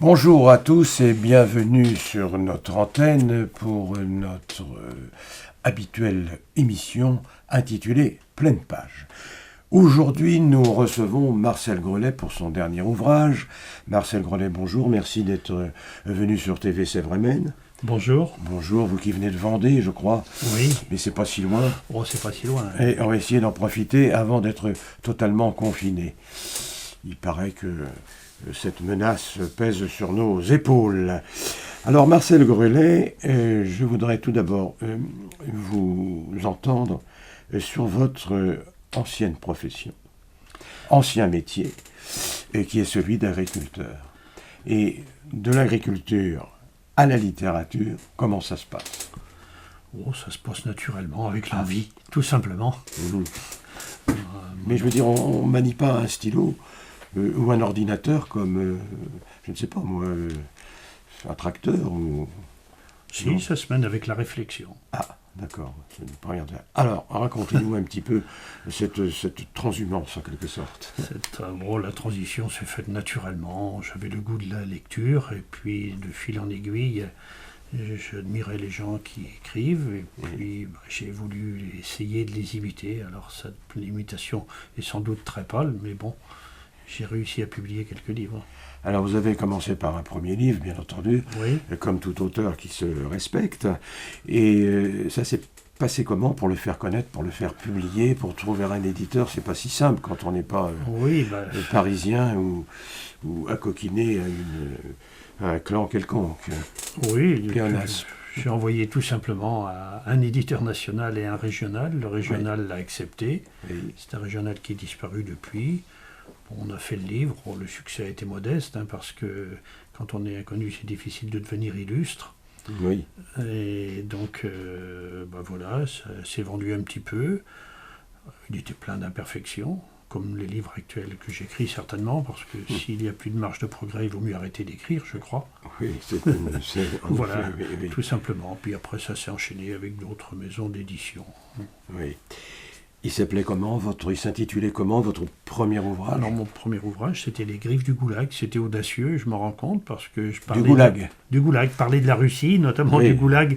Bonjour à tous et bienvenue sur notre antenne pour notre habituelle émission intitulée Pleine Page. Aujourd'hui, nous recevons Marcel Grelet pour son dernier ouvrage. Marcel Grelet, bonjour, merci d'être venu sur TV Sèvres-Maine. Bonjour. Bonjour, vous qui venez de Vendée, je crois. Oui. Mais c'est pas si loin. Oh, c'est pas si loin. Et on va essayer d'en profiter avant d'être totalement confinés. Il paraît que cette menace pèse sur nos épaules. Alors, Marcel Grelet, je voudrais tout d'abord vous entendre sur votre ancienne profession, ancien métier, qui est celui d'agriculteur. Et de l'agriculture à la littérature, comment ça se passe ? Oh, ça se passe naturellement, avec l'envie, tout simplement. Mais je veux dire, on ne manie pas un stylo ou un ordinateur comme, je ne sais pas moi, un tracteur ou... Si, non. ça se mène avec la réflexion. Ah, d'accord, je n'ai pas regardé. Alors, racontez-nous un petit peu cette transhumance, en quelque sorte. La transition s'est faite naturellement. J'avais le goût de la lecture, et puis, de fil en aiguille, j'admirais les gens qui écrivent, et puis j'ai voulu essayer de les imiter. Alors, l'imitation est sans doute très pâle, mais bon, j'ai réussi à publier quelques livres. Alors, vous avez commencé par un premier livre, bien entendu, Oui. Comme tout auteur qui se respecte. Et ça s'est passé comment pour le faire connaître, pour le faire publier, pour trouver un éditeur? C'est pas si simple quand on n'est pas parisien ou accoquiné à un clan quelconque. Oui, j'ai envoyé tout simplement à un éditeur national et un régional. Le régional l'a accepté. Oui. C'est un régional qui est disparu depuis. On a fait le livre. Le succès a été modeste, parce que quand on est inconnu, c'est difficile de devenir illustre. Oui. Et donc, voilà, ça s'est vendu un petit peu. Il était plein d'imperfections, comme les livres actuels que j'écris certainement, parce que s'il n'y a plus de marge de progrès, il vaut mieux arrêter d'écrire, je crois. Oui, voilà, tout simplement. Puis après, ça s'est enchaîné avec d'autres maisons d'édition. Oui. Il s'intitulait comment, votre premier ouvrage? Alors, mon premier ouvrage, c'était Les Griffes du Goulag. C'était audacieux, je m'en rends compte, parce que je parlais... Du Goulag. Du Goulag. Parler de la Russie, notamment du Goulag,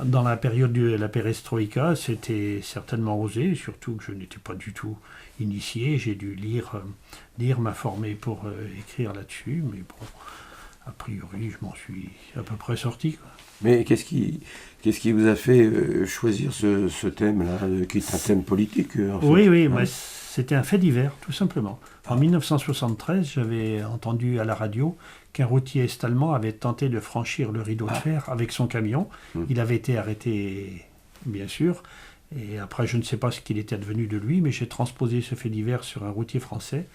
dans la période de la perestroïka, c'était certainement osé, surtout que je n'étais pas du tout initié. J'ai dû lire, m'informer pour écrire là-dessus, mais bon, a priori, je m'en suis à peu près sorti, quoi. Mais qu'est-ce qui vous a fait choisir ce thème-là, qui est un thème politique en fait. Oui, mais c'était un fait divers, tout simplement. En 1973, j'avais entendu à la radio qu'un routier est-allemand avait tenté de franchir le rideau de fer avec son camion. Il avait été arrêté, bien sûr, et après, je ne sais pas ce qu'il était advenu de lui, mais j'ai transposé ce fait divers sur un routier français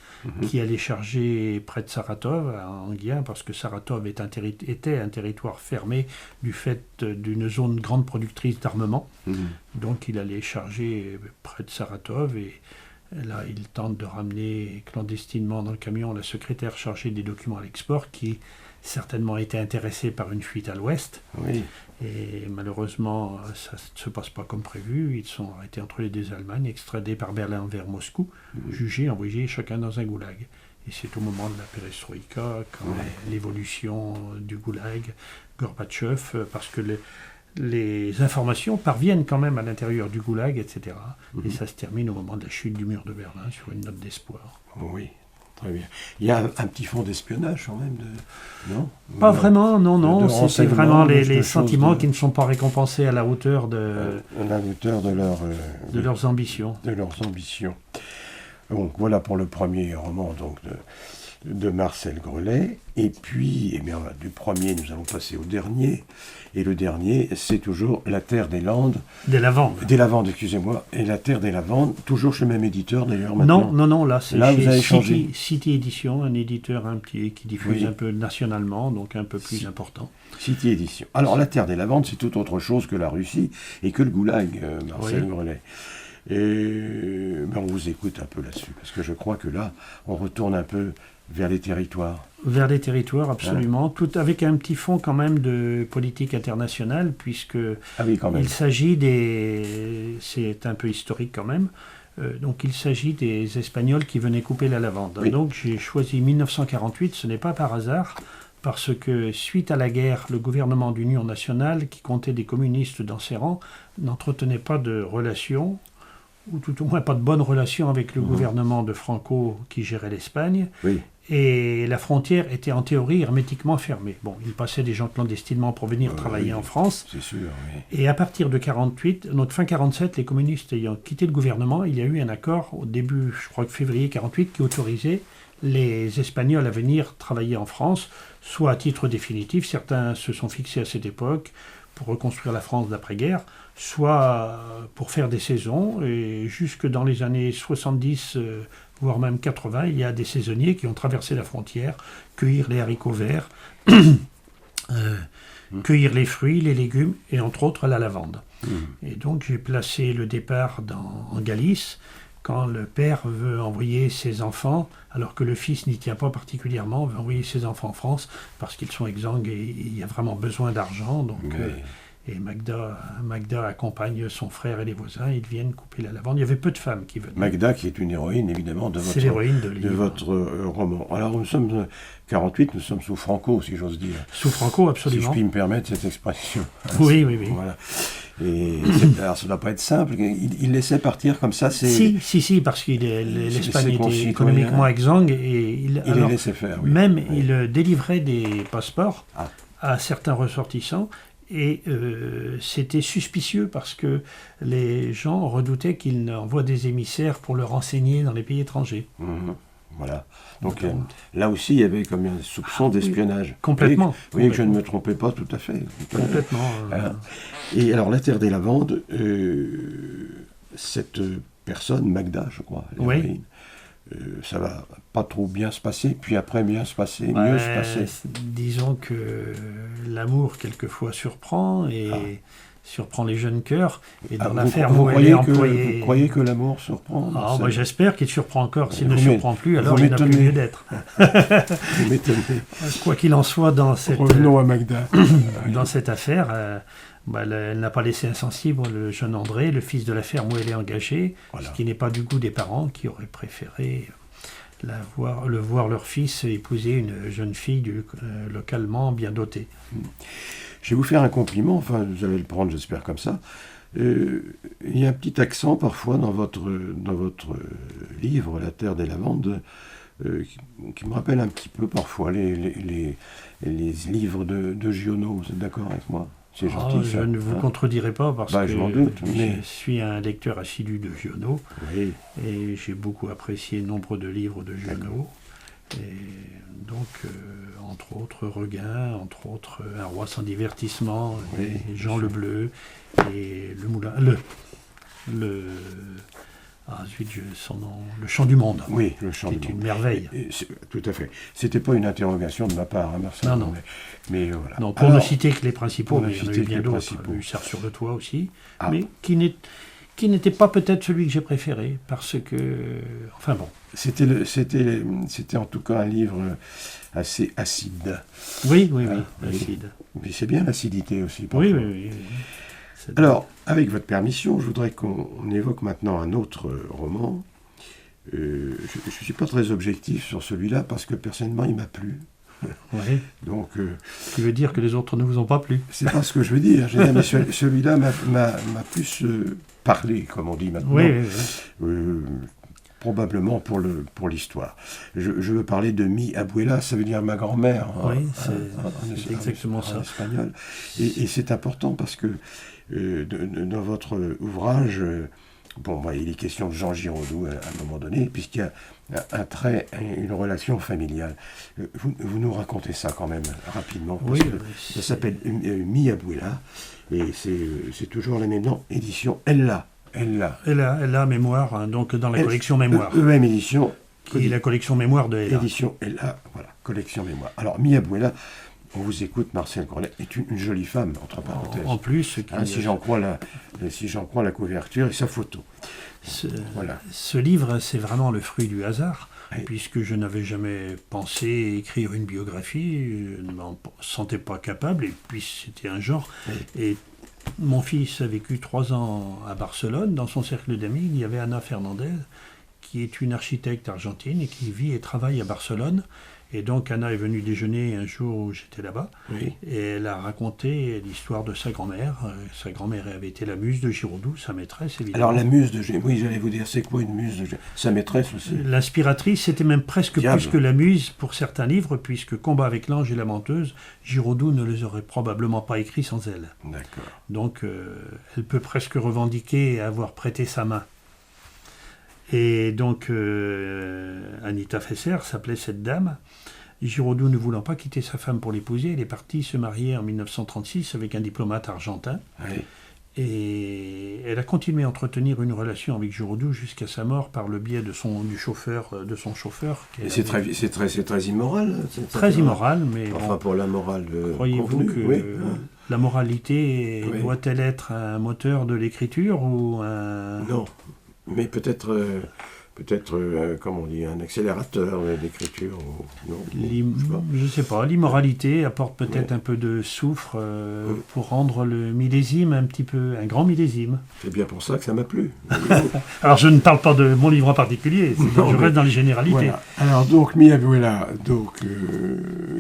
qui allait charger près de Saratov, en Guiane, parce que Saratov était un territoire fermé du fait d'une zone grande productrice d'armement. Donc, il allait charger près de Saratov, et là, il tente de ramener clandestinement dans le camion la secrétaire chargée des documents à l'export, qui certainement était intéressée par une fuite à l'ouest. Oui. Et malheureusement, ça ne se passe pas comme prévu. Ils sont arrêtés entre les deux Allemagnes, extradés par Berlin vers Moscou, jugés, envoyés chacun dans un goulag. Et c'est au moment de la perestroïka, quand l'évolution du goulag, Gorbatchev, parce que les informations parviennent quand même à l'intérieur du goulag, etc. Et ça se termine au moment de la chute du mur de Berlin sur une note d'espoir. Oui. Très bien. Il y a un petit fond d'espionnage quand même, non? Pas vraiment, non. C'est vraiment les sentiments qui ne sont pas récompensés à la hauteur de leurs ambitions. De leurs ambitions. Donc voilà pour le premier roman de Marcel Grelet. Et puis, du premier, nous allons passer au dernier. Et le dernier, c'est toujours La Terre des Landes. Des Lavandes. Des Lavandes, excusez-moi. Et La Terre des Lavandes, toujours chez le même éditeur d'ailleurs maintenant. Non, là c'est là, chez City Édition, un éditeur qui diffuse un peu nationalement, donc un peu plus important. City Édition. Alors La Terre des Lavandes, c'est tout autre chose que la Russie et que le goulag, Marcel Grelet. Et on vous écoute un peu là-dessus, parce que je crois que là, on retourne un peu vers les territoires. Vers les territoires, absolument, tout avec un petit fond quand même de politique internationale, puisque il s'agit c'est un peu historique quand même, donc il s'agit des Espagnols qui venaient couper la lavande. Donc j'ai choisi 1948, ce n'est pas par hasard, parce que suite à la guerre, le gouvernement d'union nationale, qui comptait des communistes dans ses rangs, n'entretenait pas de relations, ou tout au moins pas de bonnes relations avec le gouvernement de Franco qui gérait l'Espagne. Oui. Et la frontière était en théorie hermétiquement fermée. Bon, il passait des gens clandestinement pour venir travailler en France. C'est sûr, oui. Et à partir de 48, notre fin 47, les communistes ayant quitté le gouvernement, il y a eu un accord au début, je crois que février 48, qui autorisait les Espagnols à venir travailler en France, soit à titre définitif, certains se sont fixés à cette époque pour reconstruire la France d'après-guerre, soit pour faire des saisons, et jusque dans les années 70, voire même 80, il y a des saisonniers qui ont traversé la frontière, cueillir les haricots verts, cueillir les fruits, les légumes, et entre autres la lavande. Et donc j'ai placé le départ en Galice, quand le père veut envoyer ses enfants, alors que le fils n'y tient pas particulièrement, veut envoyer ses enfants en France, parce qu'ils sont exsangues et il y a vraiment besoin d'argent. Donc, et Magda accompagne son frère et les voisins, ils viennent couper la lavande. Il y avait peu de femmes qui venaient. Magda, qui est une héroïne, évidemment, de votre roman. Alors, nous sommes 48, nous sommes sous Franco, si j'ose dire. Sous Franco, absolument. Si je puis me permettre cette expression. Oui. Voilà. Et alors, ça ne doit pas être simple. Il laissait partir comme ça. Si, parce que l'Espagne était économiquement exsangue. Et il les laissait faire, oui. Même, il délivrait des passeports à certains ressortissants. Et c'était suspicieux parce que les gens redoutaient qu'il envoie des émissaires pour le renseigner dans les pays étrangers. Voilà. Donc là aussi, il y avait comme un soupçon d'espionnage. Complètement. Vous voyez que je ne me trompais pas tout à fait. Complètement. Et alors, la Terre des Lavandes, cette personne, Magda, je crois, l'héroïne, ça va pas trop bien se passer, puis après mieux se passer. Disons que l'amour quelquefois surprend et surprend les jeunes cœurs. Et dans l'affaire où elle est employée... Vous croyez que l'amour surprend? Moi, j'espère qu'il surprend encore. S'il ne surprend plus, alors il n'a plus lieu d'être. Vous m'étonnez. Quoi qu'il en soit, revenons à Magda. Dans cette affaire... elle n'a pas laissé insensible le jeune André, le fils de la ferme où elle est engagée, ce qui n'est pas du goût des parents qui auraient préféré voir leur fils épouser une jeune fille localement bien dotée. Je vais vous faire un compliment, enfin vous allez le prendre j'espère comme ça. Il y a un petit accent parfois dans votre livre, La Terre des Lavandes, qui me rappelle un petit peu parfois les livres de Giono. Vous êtes d'accord avec moi? C'est gentil, je ne vous contredirai pas parce que je m'en doute, je suis un lecteur assidu de Giono et j'ai beaucoup apprécié nombre de livres de Giono. Et donc, entre autres, Regain, entre autres, Un roi sans divertissement, et Jean le Bleu, et Le Moulin... son nom, Le Chant du Monde. Oui, Le Chant du Monde. C'est une merveille. Tout à fait. C'était pas une interrogation de ma part, hein, Marcel. Non. Mais voilà. Non, pour ne citer que les principaux, mais il y en a eu bien d'autres. Hussard sur le toit aussi, mais qui n'était pas peut-être celui que j'ai préféré, parce que... Enfin bon. C'était en tout cas un livre assez acide. Oui, acide. Mais c'est bien l'acidité aussi. Oui. Alors, avec votre permission, je voudrais qu'on évoque maintenant un autre roman. Je ne suis pas très objectif sur celui-là parce que personnellement, il m'a plu. Oui. Donc, ce qui veut dire que les autres ne vous ont pas plu. C'est pas ce que je veux dire. Mais celui-là m'a plus parlé, comme on dit maintenant. Oui. Probablement pour l'histoire. Je veux parler de Mi Abuela, ça veut dire ma grand-mère. Oui, c'est exactement ça. En espagnol. Et c'est important parce que dans votre ouvrage, il est question de Jean Giraudoux à un moment donné, puisqu'il y a une relation familiale. Vous nous racontez ça quand même rapidement, parce que ça s'appelle Mi Abuela, et c'est toujours la même nom, édition Ella, Mémoire, hein, donc dans la collection Mémoire. Même édition. Qui est la collection Mémoire de Ella. Édition Ella, voilà, collection Mémoire. Alors, Mi Abuela, on vous écoute, Marcel Grelet, est une jolie femme, entre parenthèses. En plus, si j'en crois la couverture et sa photo. Ce livre, c'est vraiment le fruit du hasard, puisque je n'avais jamais pensé écrire une biographie, je ne m'en sentais pas capable, et puis c'était un genre. Et mon fils a vécu 3 ans à Barcelone. Dans son cercle d'amis, il y avait Anna Fernandez, qui est une architecte argentine et qui vit et travaille à Barcelone. Et donc Anna est venue déjeuner un jour où j'étais là-bas, Oui. et elle a raconté l'histoire de sa grand-mère. Sa grand-mère avait été la muse de Giraudoux, sa maîtresse évidemment. Alors la muse de Giraudoux, oui, j'allais vous dire, c'est quoi une muse de Giraudoux? Sa maîtresse aussi. L'inspiratrice, c'était même presque Diable. plus que la muse pour certains livres, puisque Combat avec l'ange et la menteuse, Giraudoux ne les aurait probablement pas écrits sans elle. D'accord. Donc elle peut presque revendiquer avoir prêté sa main. Et donc Anita Fesser s'appelait cette dame. Giraudoux, ne voulant pas quitter sa femme pour l'épouser, elle est partie se marier en 1936 avec un diplomate argentin. Oui. Et elle a continué à entretenir une relation avec Giraudoux jusqu'à sa mort par le biais de son chauffeur. Et c'est très immoral. Très immoral, mais Enfin, bon, pour la morale. croyez-vous convenue, que oui. la moralité Oui. doit-elle être un moteur de l'écriture ou un... Non, mais peut-être, comment on dit, un accélérateur d'écriture. Non, je sais pas. Je sais pas, l'immoralité apporte peut-être Ouais. un peu de soufre pour rendre le millésime un grand millésime. C'est bien pour ça que ça m'a plu. Alors je ne parle pas de mon livre en particulier, Non, je mais reste dans les généralités. Voilà. Alors donc Miabuela, donc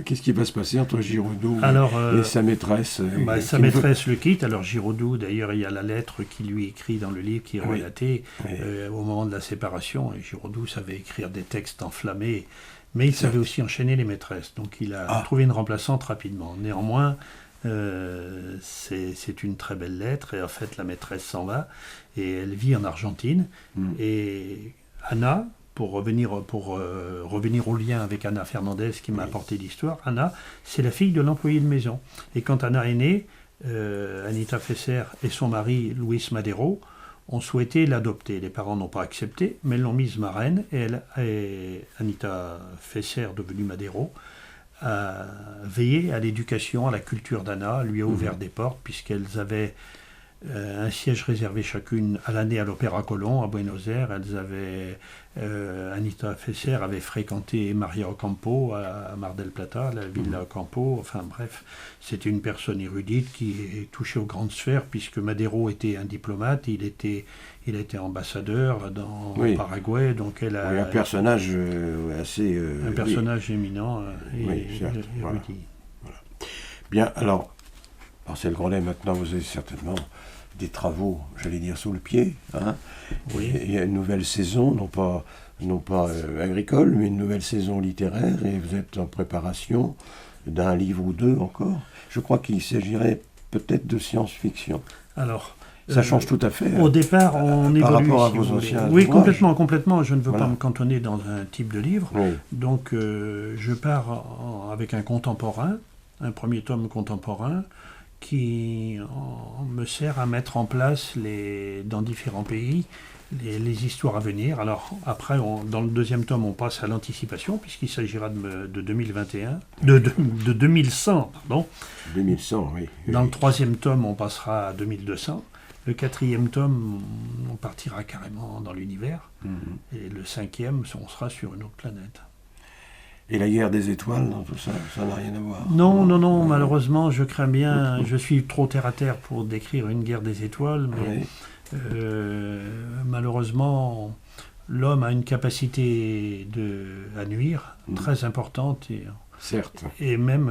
qu'est-ce qui va se passer entre Giraudoux Alors, et sa maîtresse sa qui ne maîtresse le quitte, alors Giraudoux, d'ailleurs il y a la lettre qui lui écrit dans le livre qui est Oui. relatée Oui. au moment de la séparation, et Giraudoux savait écrire des textes enflammés, mais il savait aussi enchaîner les maîtresses, donc il a trouvé une remplaçante rapidement. Néanmoins, c'est une très belle lettre, et en fait la maîtresse s'en va, et elle vit en Argentine, et Anna, pour revenir au lien avec Anna Fernandez qui m'a apporté l'histoire, Anna, c'est la fille de l'employé de maison. Et quand Anna est née, Anita Fesser et son mari, Luis Madero, ont souhaité l'adopter. Les parents n'ont pas accepté, mais l'ont mise marraine, et Anita Fesser, devenue Madero, a veillé à l'éducation, à la culture d'Anna, lui a ouvert des portes, puisqu'elles avaient un siège réservé chacune à l'année à l'Opéra Colón, à Buenos Aires. Anita Fesser avait fréquenté Maria Ocampo à Mar del Plata, la Villa Ocampo. Enfin bref, c'était une personne érudite qui est touchée aux grandes sphères, puisque Madero était un diplomate, il était ambassadeur au Paraguay, donc elle a... Oui, un personnage assez... un personnage éminent et certes, érudit. voilà. Bien, alors, Marcel Grolet, maintenant vous avez certainement des travaux, j'allais dire, sous le pied. Hein. Oui. Il y a une nouvelle saison, non pas agricole, mais une nouvelle saison littéraire, et vous êtes en préparation d'un livre ou deux encore. Je crois qu'il s'agirait peut-être de science-fiction. Alors, ça change tout à fait. Au départ, on évolue. Par rapport à si vos vous voulez. anciens Oui, ouvrages. complètement. Je ne veux Voilà. pas me cantonner dans un type de livre. Oui. Donc, je pars avec un contemporain, un premier tome contemporain, qui me sert à mettre en place dans différents pays les histoires à venir. Alors après, dans le deuxième tome, on passe à l'anticipation, puisqu'il s'agira de 2021, de 2100, pardon. 2100, oui. Dans le troisième tome, on passera à 2200. Le quatrième tome, on partira carrément dans l'univers. Et le cinquième, on sera sur une autre planète. Et la guerre des étoiles, dans tout ça, ça n'a rien à voir. Non, malheureusement, je crains bien, je suis trop terre à terre pour décrire une guerre des étoiles, mais malheureusement, l'homme a une capacité à nuire très importante, Certes. et même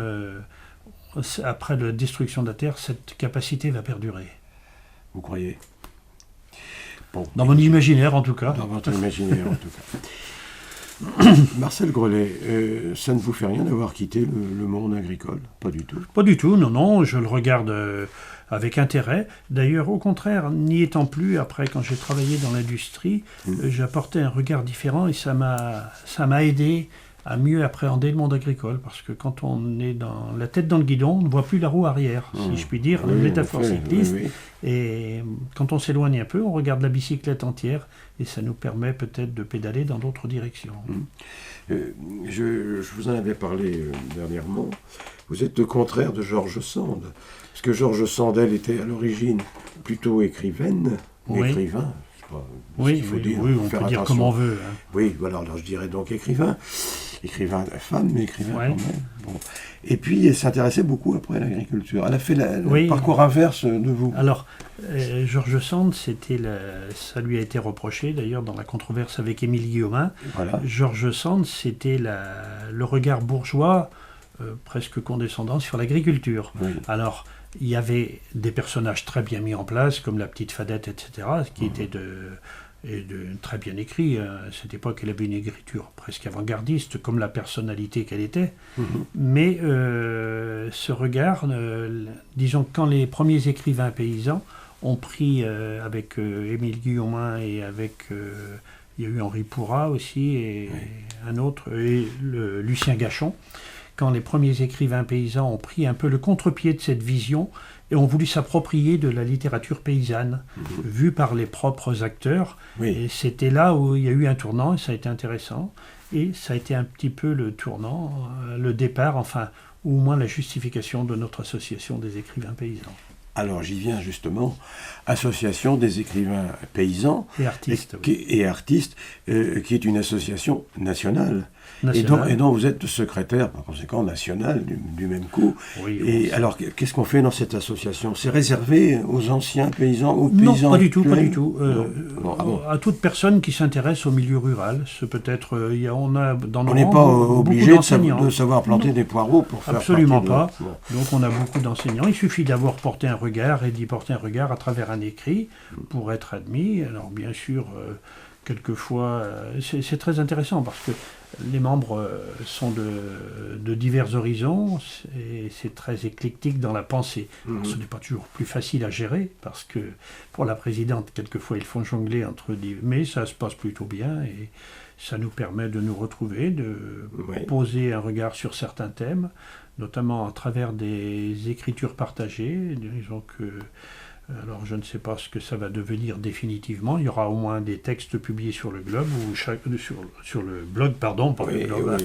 après la destruction de la Terre, cette capacité va perdurer. Vous croyez? Bon, Dans mon imaginaire, en tout cas. Dans votre imaginaire, en tout cas. Marcel Grolet, ça ne vous fait rien d'avoir quitté le monde agricole? Pas du tout. Pas du tout, non, je le regarde avec intérêt. D'ailleurs, au contraire, n'y étant plus, après, quand j'ai travaillé dans l'industrie, j'apportais un regard différent, et ça m'a aidé à mieux appréhender le monde agricole, parce que quand on est dans la tête dans le guidon, on ne voit plus la roue arrière, si je puis dire, une métaphore cycliste. Oui. Et quand on s'éloigne un peu, on regarde la bicyclette entière, et ça nous permet peut-être de pédaler dans d'autres directions. Je vous en avais parlé dernièrement. Vous êtes le contraire de George Sand, parce que George Sand, elle, était à l'origine plutôt écrivain. Oui, on peut dire comme on veut. Hein. Oui, voilà, alors je dirais donc écrivain. écrivain femme, mais écrivain Ouais. quand même. Bon. Et puis, elle s'intéressait beaucoup après à l'agriculture. Elle a fait le Oui. parcours inverse de vous. Alors, George Sand, ça lui a été reproché d'ailleurs dans la controverse avec Émile Guillaumin. Voilà. George Sand, c'était le regard bourgeois, presque condescendant, sur l'agriculture. Oui. Alors, il y avait des personnages très bien mis en place, comme la petite Fadette, etc., qui étaient très bien écrits. À cette époque, elle avait une écriture presque avant-gardiste, comme la personnalité qu'elle était. Mais ce regard, disons que quand les premiers écrivains paysans ont pris avec Émile Guillaumin et avec... il y a eu Henri Pourrat aussi, et un autre, et Lucien Gachon. Quand les premiers écrivains paysans ont pris un peu le contre-pied de cette vision et ont voulu s'approprier de la littérature paysanne, vue par les propres acteurs. Oui. Et c'était là où il y a eu un tournant, et ça a été intéressant. Et ça a été un petit peu le tournant, le départ, enfin, ou au moins la justification de notre association des écrivains paysans. Alors j'y viens justement, Association des écrivains paysans Et artistes, et artistes, qui est une association nationale. nationales. Et dont vous êtes secrétaire, par conséquent, national du même coup. Oui, Et alors, qu'est-ce qu'on fait dans cette association? C'est réservé aux anciens paysans, aux non, paysans pas du tout, pas actuels? du tout. Non. Ah bon. À toute personne qui s'intéresse au milieu rural, c'est peut-être, on a dans nos On n'est rangs pas beaucoup obligé d'enseignants. de savoir planter des poireaux pour faire Absolument partie de... pas. Donc on a beaucoup d'enseignants. Il suffit d'avoir porté un regard et d'y porter un regard à travers un écrit pour être admis. Alors bien sûr, quelquefois, c'est très intéressant parce que les membres sont de divers horizons et c'est très éclectique dans la pensée. Alors, ce n'est pas toujours plus facile à gérer parce que pour la présidente, quelquefois, ils font jongler entre mais ça se passe plutôt bien et ça nous permet de nous retrouver, de poser un regard sur certains thèmes, notamment à travers des écritures partagées. Disons que, alors je ne sais pas ce que ça va devenir définitivement. Il y aura au moins des textes publiés sur le blog ou sur le blog, pardon, pas le blog,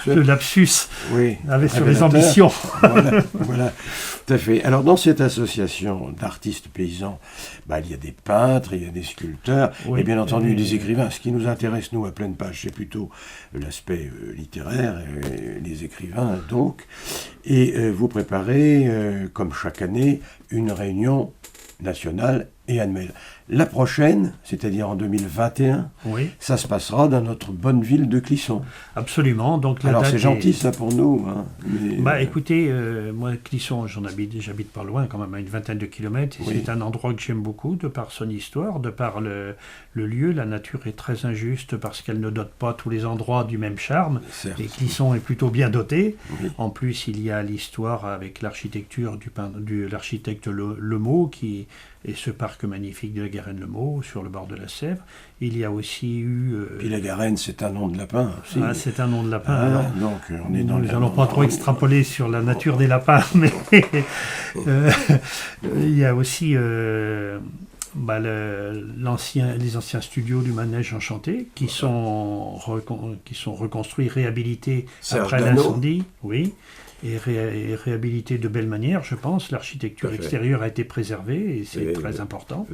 le lapsus avec sur les ambitions. Voilà, tout à fait. Alors dans cette association d'artistes paysans, il y a des peintres, il y a des sculpteurs, et bien entendu des écrivains. Ce qui nous intéresse, nous, à Pleine Page, c'est plutôt l'aspect littéraire, les écrivains, donc. Et vous préparez, comme chaque année, une réunion nationale et annuelle. La prochaine, c'est-à-dire en 2021, ça se passera dans notre bonne ville de Clisson. Absolument. Donc, alors c'est gentil ça pour nous. Hein, mais, écoutez, moi Clisson, j'habite pas loin, quand même à une vingtaine de kilomètres. C'est un endroit que j'aime beaucoup, de par son histoire, de par le lieu. La nature est très injuste parce qu'elle ne dote pas tous les endroits du même charme. Certes. Et Clisson est plutôt bien doté. En plus, il y a l'histoire avec l'architecture de l'architecte Lemot et ce parc magnifique de la Garenne-Lemot, sur le bord de la Sèvre. Il y a aussi eu... Puis la Garenne, c'est un nom de lapin aussi. C'est un nom de lapin. Donc on est dans nous n'allons pas trop extrapoler sur la nature des lapins, mais il y a aussi les anciens studios du Manège Enchanté qui sont reconstruits, réhabilités après l'incendie. Oui. Et réhabilité de belle manière, je pense. L'architecture extérieure a été préservée et c'est très important.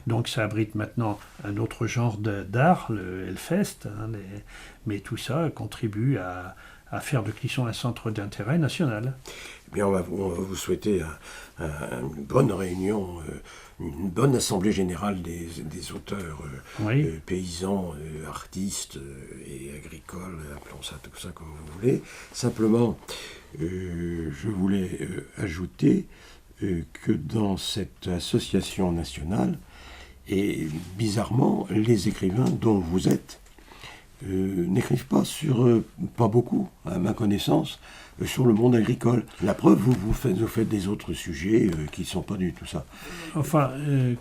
Donc ça abrite maintenant un autre genre d'art, le Hellfest, mais tout ça contribue à faire de Clisson un centre d'intérêt national. Eh bien, on va vous souhaiter une bonne réunion, une bonne assemblée générale des auteurs paysans, artistes et agricoles, appelons ça tout ça comme vous voulez. Simplement, je voulais ajouter que dans cette association nationale, et bizarrement, les écrivains dont vous êtes n'écrivent pas pas beaucoup, à ma connaissance, sur le monde agricole. La preuve, vous faites des autres sujets qui ne sont pas du tout ça. Enfin,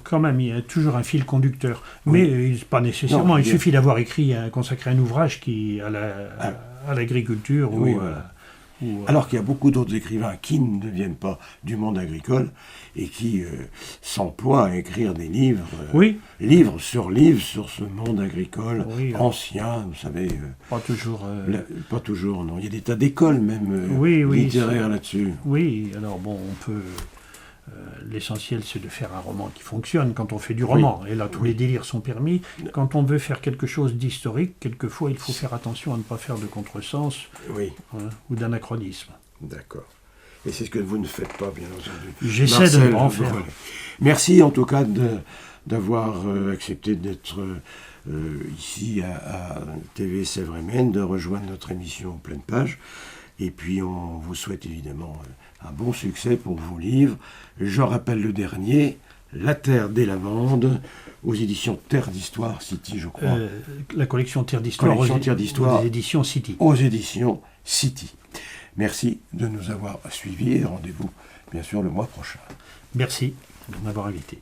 quand même, il y a toujours un fil conducteur. Mais pas nécessairement. Il suffit d'avoir consacré un ouvrage à l'agriculture alors qu'il y a beaucoup d'autres écrivains qui ne deviennent pas du monde agricole et qui s'emploient à écrire des livres, livre sur ce monde agricole ancien, vous savez. Pas toujours. Pas toujours, non. Il y a des tas d'écoles même littéraires là-dessus. Oui, alors bon, on peut L'essentiel, c'est de faire un roman qui fonctionne quand on fait du roman. Et là, tous les délires sont permis. Quand on veut faire quelque chose d'historique, quelquefois, il faut faire attention à ne pas faire de contresens ou d'anachronisme. D'accord. Et c'est ce que vous ne faites pas, bien entendu. J'essaie de en faire. Merci en tout cas d'avoir accepté d'être ici à TV Sèvres-et-Maine, de rejoindre notre émission Pleine Page. Et puis on vous souhaite évidemment un bon succès pour vos livres. Je rappelle le dernier, La Terre des Lavandes, aux éditions Terre d'Histoire City, je crois. La collection Terre d'Histoire aux éditions City. Aux éditions City. Merci de nous avoir suivis et rendez-vous bien sûr le mois prochain. Merci de m'avoir invité.